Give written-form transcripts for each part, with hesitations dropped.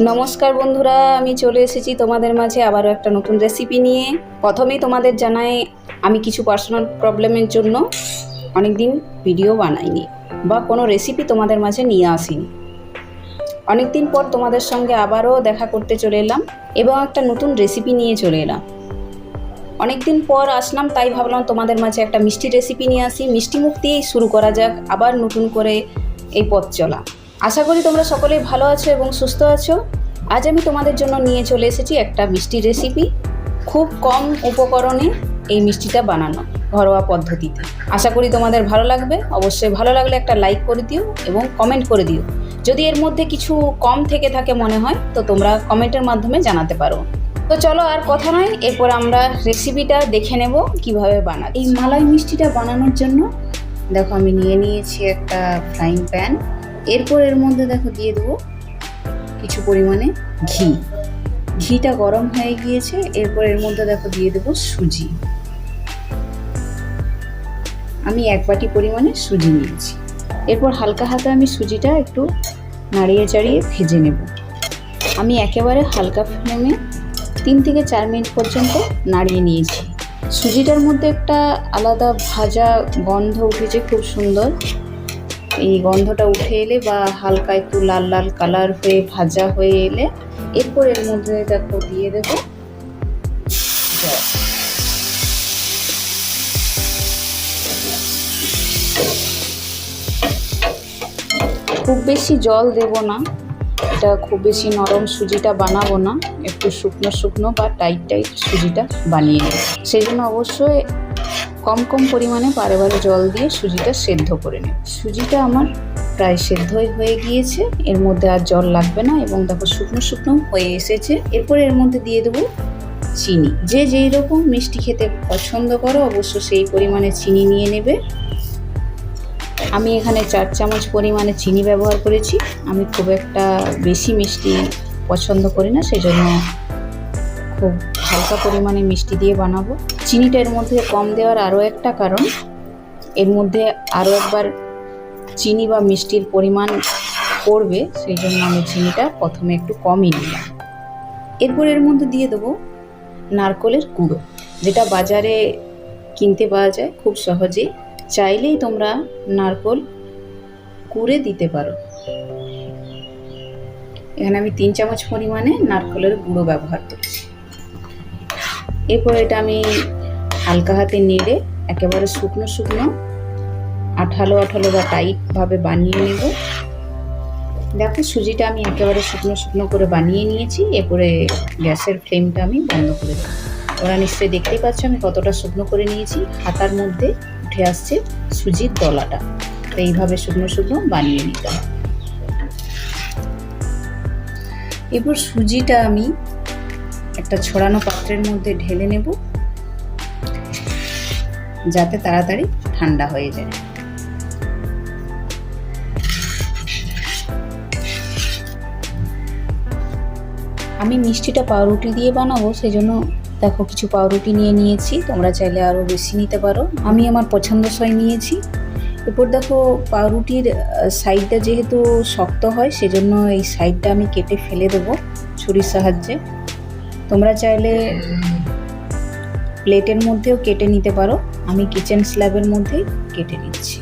নমস্কার বন্ধুরা, আমি চলে এসেছি তোমাদের মাঝে আবারও একটা নতুন রেসিপি নিয়ে। প্রথমেই তোমাদের জানাই আমি কিছু পার্সোনাল প্রবলেমের জন্য অনেক দিন ভিডিও বানাইনি বা কোনো রেসিপি তোমাদের মাঝে নিয়ে আসিনি। অনেক দিন পর তোমাদের সঙ্গে আবারও দেখা করতে চলে এলাম এবং একটা নতুন রেসিপি নিয়ে চলে এলাম। অনেক দিন পর আসলাম, তাই ভাবলাম তোমাদের মাঝে একটা মিষ্টি রেসিপি নিয়ে আসি। মিষ্টি মুখ দিয়েই শুরু করা যাক আবার নতুন করে এই পথ চলা। আশা করি তোমরা সকলেই ভালো আছো এবং সুস্থ আছো। আজ আমি তোমাদের জন্য নিয়ে চলে এসেছি একটা মিষ্টি রেসিপি। খুব কম উপকরণে এই মিষ্টিটা বানানো, ঘরোয়া পদ্ধতিতে। আশা করি তোমাদের ভালো লাগবে। অবশ্যই ভালো লাগলে একটা লাইক করে দিও এবং কমেন্ট করে দিও। যদি এর মধ্যে কিছু কম থেকে থাকে মনে হয় তো তোমরা কমেন্টের মাধ্যমে জানাতে পারো। তো চলো আর কথা নয়, এরপর আমরা রেসিপিটা দেখে নেব কিভাবে বানাই। এই মালাই মিষ্টিটা বানানোর জন্য দেখো আমি নিয়ে নিয়েছি একটা ফ্রাইং প্যান। এরপর এর মধ্যে দেখো দিয়ে দেবো কিছু পরিমাণে ঘিটা গরম হয়ে গিয়েছে। এরপর এর মধ্যে দেখো দিয়ে দেবো সুজি। আমি 1 বাটি পরিমাণে সুজি নিয়েছি। এরপর হালকা হাতে আমি সুজিটা একটু নাড়িয়ে চাড়িয়ে ভেজে নেব। আমি একেবারে হালকা ফ্লেমে 3 থেকে 4 মিনিট পর্যন্ত নাড়িয়ে নিয়েছি। সুজিটার মধ্যে একটা আলাদা ভাজা গন্ধ উঠেছে, খুব সুন্দর। এই গন্ধটা উঠে এলে বা হালকা একটু লাল লাল কালার হয়ে ভাজা হয়ে এলে এরপর এর মধ্যে দেখো দিয়ে দেবো জল। খুব বেশি জল দেব না, এটা খুব বেশি নরম সুজিটা বানাবো না, একটু শুকনো শুকনো বা টাইট টাইট সুজিটা বানিয়ে নেব। সেই জন্য অবশ্যই কম কম পরিমাণে বারে বারে জল দিয়ে সুজিটা সেদ্ধ করে নেব। সুজিটা আমার প্রায় সেদ্ধই হয়ে গিয়েছে, এর মধ্যে আর জল লাগবে না এবং দেখো শুকনো শুকনো হয়ে এসেছে। এরপর এর মধ্যে দিয়ে দেবো চিনি। যে যেই রকম মিষ্টি খেতে পছন্দ করো অবশ্য সেই পরিমাণে চিনি নিয়ে নেবে। আমি এখানে 4 চামচ পরিমাণে চিনি ব্যবহার করেছি। আমি খুব একটা বেশি মিষ্টি পছন্দ করি না, সেজন্য খুব হালকা পরিমাণে মিষ্টি দিয়ে বানাবো। চিনিটা এর মধ্যে কম দেওয়ার আরও একটা কারণ, এর মধ্যে আরও একবার চিনি বা মিষ্টির পরিমাণ পড়বে, সেই জন্য আমি চিনিটা প্রথমে একটু কমই দিলাম। এরপর এর মধ্যে দিয়ে দেবো নারকেলের গুঁড়ো, যেটা বাজারে কিনতে পাওয়া যায় খুব সহজেই। চাইলেই তোমরা নারকেল কুড়ে দিতে পারো। এখানে আমি 3 চামচ পরিমাণে নারকেলের গুঁড়ো ব্যবহার করেছি। এরপর এটা আমি হালকা হাতে নেড়ে একেবারে শুকনো শুকনো আঠালো আঠালো বা টাইটভাবে বানিয়ে নেব। দেখো সুজিটা আমি একেবারে শুকনো শুকনো করে বানিয়ে নিয়েছি। এরপরে গ্যাসের ফ্লেমটা আমি বন্ধ করে দেবো। ওরা নিশ্চয়ই দেখতেই পাচ্ছ আমি কতটা শুকনো করে নিয়েছি। হাতার মধ্যে উঠে আসছে সুজির দলাটা। তো এইভাবে শুকনো শুকনো বানিয়ে নিতে হবে। এরপর সুজিটা আমি একটা ছড়ানো পাত্রের মধ্যে ঢেলে নেব, যাতে তাড়াতাড়ি ঠান্ডা হয়ে যায়। আমি মিষ্টিটা পাউরুটি দিয়ে বানাবো, সেই জন্য দেখো কিছু পাউরুটি নিয়ে নিয়েছি। তোমরা চাইলে আরও বেশি নিতে পারো, আমি আমার পছন্দসই নিয়েছি। এরপর দেখো পাউরুটির সাইডটা যেহেতু শক্ত হয় সেজন্য এই সাইডটা আমি কেটে ফেলে দেবো ছুরির সাহায্যে। তোমরা চাইলে প্লেটের মধ্যেও কেটে নিতে পারো, আমি কিচেন স্ল্যাবের মধ্যেই কেটে নিচ্ছি।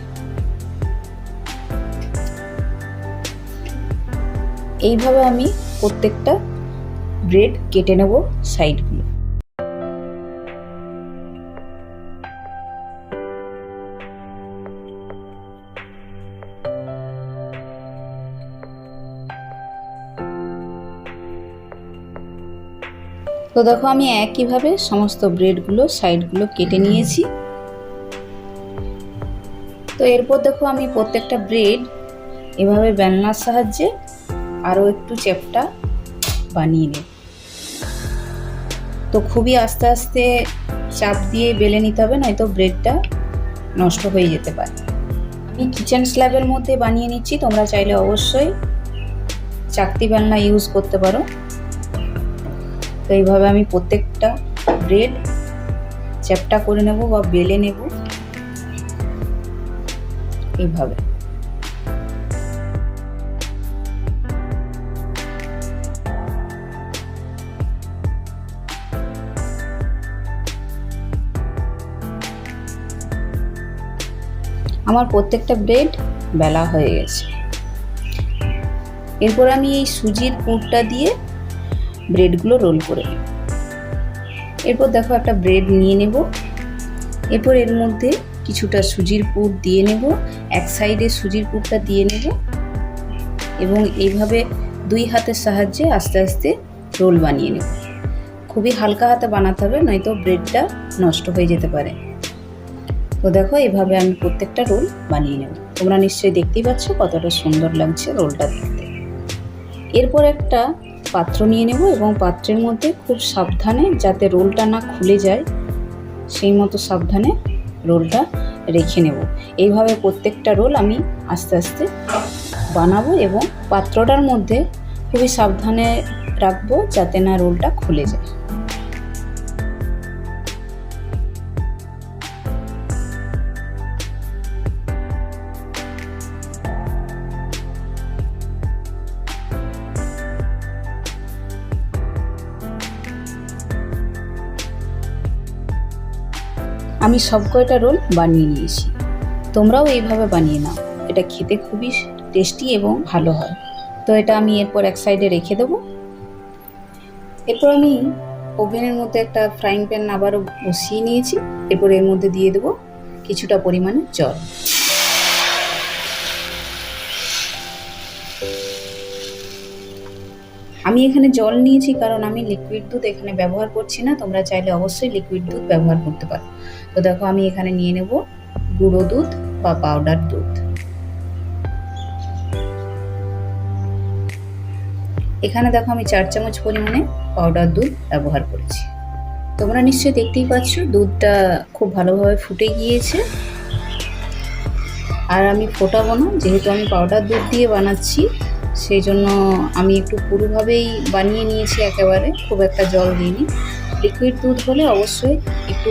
এইভাবে আমি প্রত্যেকটা ব্রেড কেটে নেব সাইডগুলো। তো দেখো আমি একইভাবে সমস্ত ব্রেডগুলো সাইডগুলো কেটে নিয়েছি। তো এরপর দেখো আমি প্রত্যেকটা ব্রেড এভাবে বেলনার সাহায্যে আরও একটু চ্যাপ্টা বানিয়ে নেব। তো খুবই আস্তে আস্তে চাপ দিয়ে বেলে নিতে হবে, নয়তো ব্রেডটা নষ্ট হয়ে যেতে পারে। আমি কিচেন স্ল্যাবের মধ্যে বানিয়ে নিচ্ছি, তোমরা চাইলে অবশ্যই চাকতি বেলনা ইউজ করতে পারো। তো এইভাবে আমি প্রত্যেকটা ব্রেড চ্যাপ্টা করে নেব বা বেলে নেব এইভাবে। আমার প্রত্যেকটা ব্রেড বেলা হয়ে গেছে। এরপর আমি এই সুজির পুরটা দিয়ে ব্রেডগুলো রোল করে নেব। এরপর দেখো একটা ব্রেড নিয়ে নেব। এরপর এর মধ্যে কিছুটা সুজির পুর দিয়ে নেব, এক সাইডে সুজির পুরটা দিয়ে নেব এবং এইভাবে দুই হাতের সাহায্যে আস্তে আস্তে রোল বানিয়ে নেব। খুবই হালকা হাতে বানাতে হবে, নয়তো ব্রেডটা নষ্ট হয়ে যেতে পারে। তো দেখো এইভাবে আমি প্রত্যেকটা রোল বানিয়ে নেব। তোমরা নিশ্চয়ই দেখতেই পাচ্ছ কতটা সুন্দর লাগছে রোলটা দেখতে। এরপর একটা পাত্র নিয়ে নেব এবং পাত্রের মধ্যে খুব সাবধানে, যাতে রোলটা না খুলে যায় সেই মতো সাবধানে রোলটা রেখে নেব। এইভাবে প্রত্যেকটা রোল আমি আস্তে আস্তে বানাবো এবং পাত্রটার মধ্যে খুবই সাবধানে রাখবো যাতে না রোলটা খুলে যায়। আমি সব কয়টা রোল বানিয়ে নিয়েছি, তোমরাও এইভাবে বানিয়ে নাও। এটা খেতে খুবই টেস্টি এবং ভালো হয়। তো এটা আমি এরপর এক সাইডে রেখে দেবো। এরপর আমি ওভেনের মধ্যে একটা ফ্রাইং প্যান আবারও বসিয়ে নিয়েছি। এরপর এর মধ্যে দিয়ে দেবো কিছুটা পরিমাণে জল। আমি এখানে জল নিয়েছি কারণ আমি লিকুইড দুধ এখানে ব্যবহার করছি না। তোমরা চাইলে অবশ্যই লিকুইড দুধ ব্যবহার করতে পারো। তো দেখো আমি এখানে নিয়ে নেব গুঁড়ো দুধ বা পাউডার দুধ। এখানে দেখো আমি 4 চামচ পরিমাণে পাউডার দুধ ব্যবহার করেছি। তোমরা নিশ্চয়ই দেখতেই পাচ্ছ দুধটা খুব ভালোভাবে ফুটে গিয়েছে। আর আমি ফোটাবো না, যেহেতু আমি পাউডার দুধ দিয়ে বানাচ্ছি সেই জন্য আমি একটু পুরোভাবেই বানিয়ে নিয়েছি, একেবারে খুব একটা জল দিইনি। লিকুইড দুধ হলে অবশ্যই একটু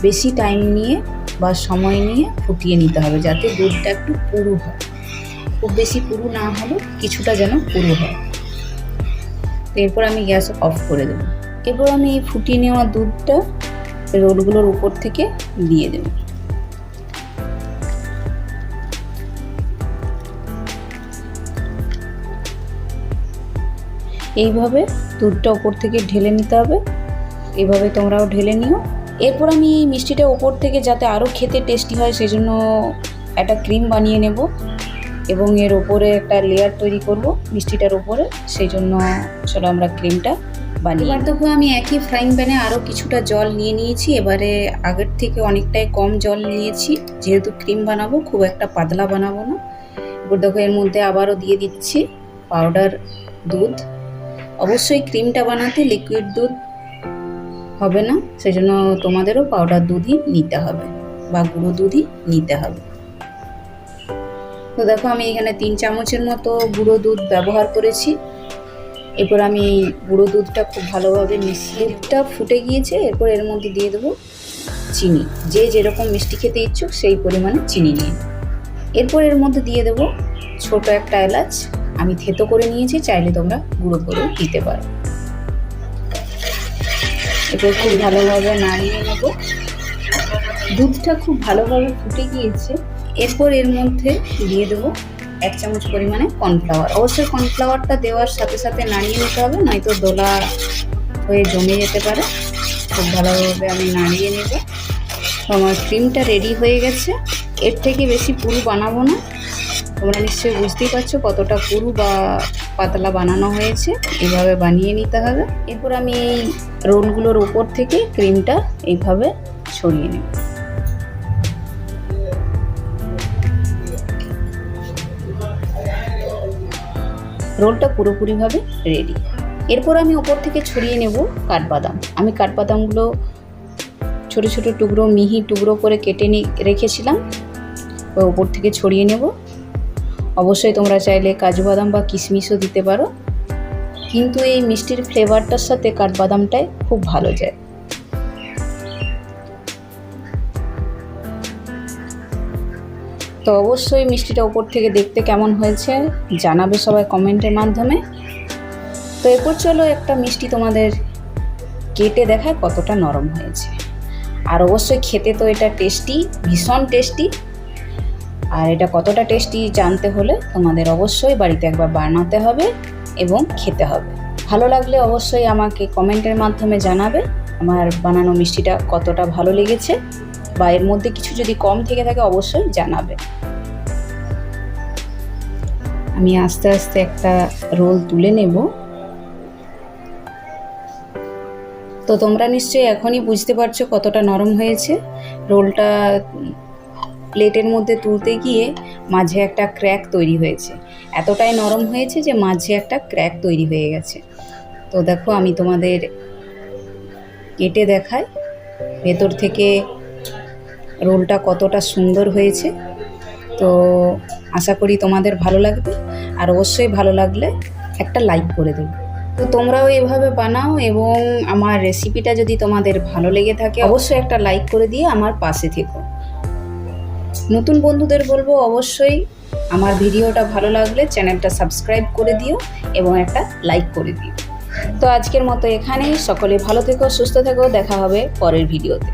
বেশি টাইম নিয়ে বা সময় নিয়ে ফুটিয়ে নিতে হবে, যাতে দুধটা একটু পুরু হয়। খুব বেশি পুরু না হলেও কিছুটা যেন পুরু হয়। এরপর আমি গ্যাস অফ করে দেবো। এরপর আমি এই ফুটিয়ে নেওয়া দুধটা রোলগুলোর উপর থেকে দিয়ে দেব। এইভাবে দুধটা ওপর থেকে ঢেলে নিতে হবে। এইভাবে তোমরাও ঢেলে নিও। এরপর আমি এই মিষ্টিটা ওপর থেকে যাতে আরও খেতে টেস্টি হয় সেই জন্য একটা ক্রিম বানিয়ে নেব এবং এর ওপরে একটা লেয়ার তৈরি করব মিষ্টিটার ওপরে। সেই জন্য চলো আমরা ক্রিমটা বানিয়ে। এবার দেখো আমি একই ফ্রাইং প্যানে আরও কিছুটা জল নিয়ে নিয়েছি। এবারে আগের থেকে অনেকটাই কম জল নিয়েছি, যেহেতু ক্রিম বানাবো, খুব একটা পাতলা বানাবো না। এবার দেখো এর মধ্যে আবারও দিয়ে দিচ্ছি পাউডার দুধ। অবশ্যই ক্রিমটা বানাতে লিকুইড দুধ হবে না, সেই জন্য তোমাদেরও পাউডার দুধই নিতে হবে বা গুঁড়ো দুধই নিতে হবে। তো দেখো আমি এখানে 3 চামচের মতো গুঁড়ো দুধ ব্যবহার করেছি। এরপর আমি গুঁড়ো দুধটা খুব ভালোভাবে মিশিয়ে, দুধটা ফুটে গিয়েছে। এরপর এর মধ্যে দিয়ে দেবো চিনি। যে যেরকম মিষ্টি খেতে ইচ্ছুক সেই পরিমাণে চিনি নিয়ে। এরপর এর মধ্যে দিয়ে দেবো ছোট একটা এলাচ, আমি থেতো করে নিয়েছি, চাইলে তোমরা গুঁড়ো করে দিতে পারো। এরপর খুব ভালোভাবে নাড়িয়ে নেব। দুধটা খুব ভালোভাবে ফুটে গিয়েছে। এরপর এর মধ্যে দিয়ে দেবো 1 চামচ পরিমাণে কর্নফ্লাওয়ার। অবশ্যই কর্নফ্লাওয়ারটা দেওয়ার সাথে সাথে নাড়িয়ে নিতে হবে, নয়তো দোলা হয়ে জমে যেতে পারে। খুব ভালোভাবে আমি নাড়িয়ে নেব। আমার ক্রিমটা রেডি হয়ে গেছে। এর থেকে বেশি পুরু বানাবো না। তোমরা নিশ্চয়ই বুঝতেই পারছো কতটা পুরু বা পাতলা বানানো হয়েছে। এইভাবে বানিয়ে নিতে হবে। এরপর আমি এই রোলগুলোর উপর থেকে ক্রিমটা এইভাবে ছড়িয়ে নেব। রোলটা পুরোপুরিভাবে রেডি। এরপর আমি ওপর থেকে ছড়িয়ে নেব কাঠবাদাম। আমি কাঠবাদামগুলো ছোটো ছোটো টুকরো, মিহি টুকরো করে কেটে রেখেছিলাম, ওপর থেকে ছড়িয়ে নেব। অবশ্যই তোমরা চাইলে কাজু বাদাম বা কিশমিশও দিতে পারো, কিন্তু এই মিষ্টির ফ্লেভারটার সাথে কাঠবাদামটাই খুব ভালো যায়। তো অবশ্যই মিষ্টিটা উপর থেকে দেখতে কেমন হয়েছে জানাবে সবাই কমেন্টের মাধ্যমে। তো এরপর চলো একটা মিষ্টি তোমাদের কেটে দেখায় কতটা নরম হয়েছে। আর অবশ্যই খেতে তো এটা টেস্টি, ভীষণ টেস্টি। আর এটা কতটা টেস্টি জানতে হলে তোমাদের অবশ্যই বাড়িতে একবার বানাতে হবে এবং খেতে হবে। ভালো লাগলে অবশ্যই আমাকে কমেন্টের মাধ্যমে জানাবে আমার বানানো মিষ্টিটা কতটা ভালো লেগেছে, বা এর মধ্যে কিছু যদি কম থেকে থাকে অবশ্যই জানাবে। আমি আস্তে আস্তে একটা রোল তুলে নেব। তো তোমরা নিশ্চয়ই এখনই বুঝতে পারছো কতটা নরম হয়েছে। রোলটা প্লেটের মধ্যে তুলতে গিয়ে মাঝে একটা ক্র্যাক তৈরি হয়েছে, এতটাই নরম হয়েছে যে মাঝে একটা ক্র্যাক তৈরি হয়ে গেছে। তো দেখো আমি তোমাদের কেটে দেখাই ভেতর থেকে রোলটা কতটা সুন্দর হয়েছে। তো আশা করি তোমাদের ভালো লাগবে, আর অবশ্যই ভালো লাগলে একটা লাইক করে দেবে। তো তোমরাও এভাবে বানাও, এবং আমার রেসিপিটা যদি তোমাদের ভালো লেগে থাকে অবশ্যই একটা লাইক করে দিয়ে আমার পাশে থেকো। নতুন বন্ধুদের বলবো অবশ্যই আমার ভিডিওটা ভালো লাগলে চ্যানেলটা সাবস্ক্রাইব করে দিও এবং একটা লাইক করে দিও। তো আজকের মতো এখানেই, সকলে ভালো থেকো, সুস্থ থেকো, দেখা হবে পরের ভিডিওতে।